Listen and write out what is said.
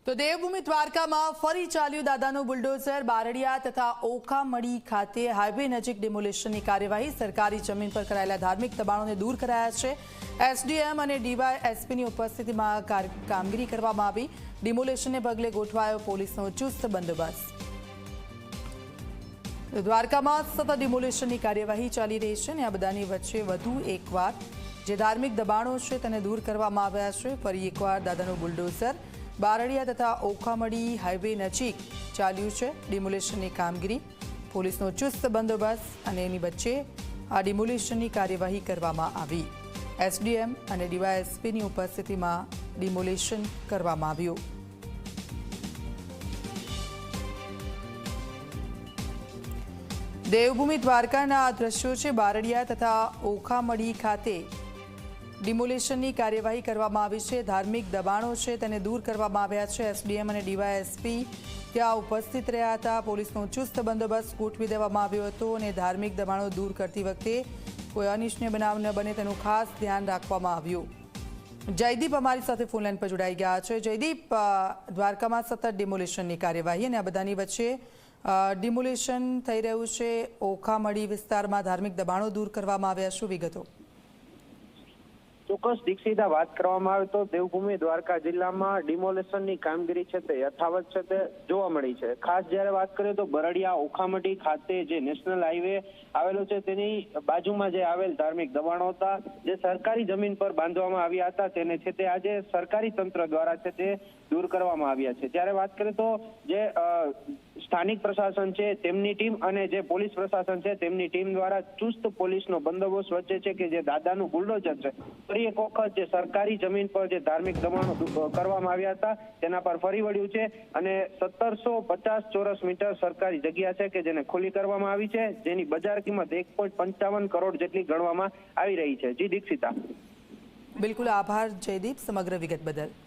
તો દેવભૂમિ દ્વારકામાં ફરી ચાલ્યું દાદાનું બુલડોઝર। બારડિયા તથા ઓખામડી ખાતે હાઈવે નજીક ડિમોલિશનની કાર્યવાહી। સરકારી જમીન પર કરાયેલા ધાર્મિક દબાણોને દૂર કરાયા છે। એસડીએમ અને ડીવાયએસપીની ઉપસ્થિતિમાં કામગીરી કરવામાં આવી। ડિમોલિશનને પગલે ગોઠવાયો પોલીસનો ચુસ્ત બંદોબસ્ત। દ્વારકામાં સતત ડિમોલિશનની કાર્યવાહી ચાલી રહી છે અને આ બધાની વચ્ચે વધુ એકવાર જે ધાર્મિક દબાણો છે તેને દૂર કરવામાં આવ્યા છે। ફરી એકવાર દાદાનું બુલડોઝર બારડિયા તથા ઓખામડી હાઈવે નજીક ચાલ્યું છે ડિમોલિશનની કામગીરી। પોલીસનો ચુસ્ત બંદોબસ્ત અને એની વચ્ચે આ ડિમોલિશનની કાર્યવાહી કરવામાં આવી। એસડીએમ અને ડીવાયએસપીની ઉપસ્થિતિમાં ડિમોલિશન કરવામાં આવ્યું। દેવભૂમિ દ્વારકાના આ દ્રશ્યો છે। બારડિયા તથા ઓખામડી ખાતે ડિમોલિશનની કાર્યવાહી કરવામાં આવી છે। ધાર્મિક દબાણો છે તેને દૂર કરવામાં આવ્યા છે। એસડીએમ અને ડીવાયએસપી ત્યાં ઉપસ્થિત રહ્યા હતા। પોલીસનો ચુસ્ત બંદોબસ્ત ગોઠવી દેવામાં આવ્યો હતો અને ધાર્મિક દબાણો દૂર કરતી વખતે કોઈ અનિચ્છનીય બનાવ ન બને તેનું ખાસ ધ્યાન રાખવામાં આવ્યું। જયદીપ અમારી સાથે ફોનલાઈન પર જોડાઈ ગયા છે। જયદીપ, દ્વારકામાં સતત ડિમોલિશનની કાર્યવાહી અને આ બધાની વચ્ચે ડિમોલિશન થઈ રહ્યું છે। ઓખામડી વિસ્તારમાં ધાર્મિક દબાણો દૂર કરવામાં આવ્યા। શું વિગતો? ચોક્કસ દીક્ષિતા, વાત કરવામાં આવે તો દેવભૂમિ દ્વારકા જિલ્લામાં ડિમોલેશનની કામગીરી છે તે યથાવત છે તે જોવા મળી છે। ખાસ જ્યારે વાત કરીએ તો બરડિયા ઓખામડી ખાતે જે નેશનલ હાઈવે આવેલો છે તેની બાજુમાં જે આવેલ ધાર્મિક દબાણો હતા જે સરકારી જમીન પર બાંધવામાં આવ્યા હતા તેને છે તે આજે સરકારી તંત્ર દ્વારા છે તે દૂર કરવામાં આવ્યા છે। ત્યારે વાત કરીએ તો જે સ્થાનિક પ્રશાસન છે તેમની ટીમ અને જે પોલીસ પ્રશાસન છે તેમની ટીમ દ્વારા ચુસ્ત પોલીસનો બંદોબસ્ત વચ્ચે છે કે જે દાદાનું બુલડોઝર છે ફરી એક વખત જે સરકારી જમીન પર જે ધાર્મિક દબાણો કરવામાં આવ્યા હતા તેના પર ફરી વળ્યું છે અને 1750 ચોરસ મીટર સરકારી જગ્યા છે કે જેને ખુલ્લી કરવામાં આવી છે, જેની બજાર કિંમત 1.55 કરોડ જેટલી ગણવામાં આવી રહી છે। જી દીક્ષિતા। બિલકુલ, આભાર જયદીપ સમગ્ર વિગત બદલ।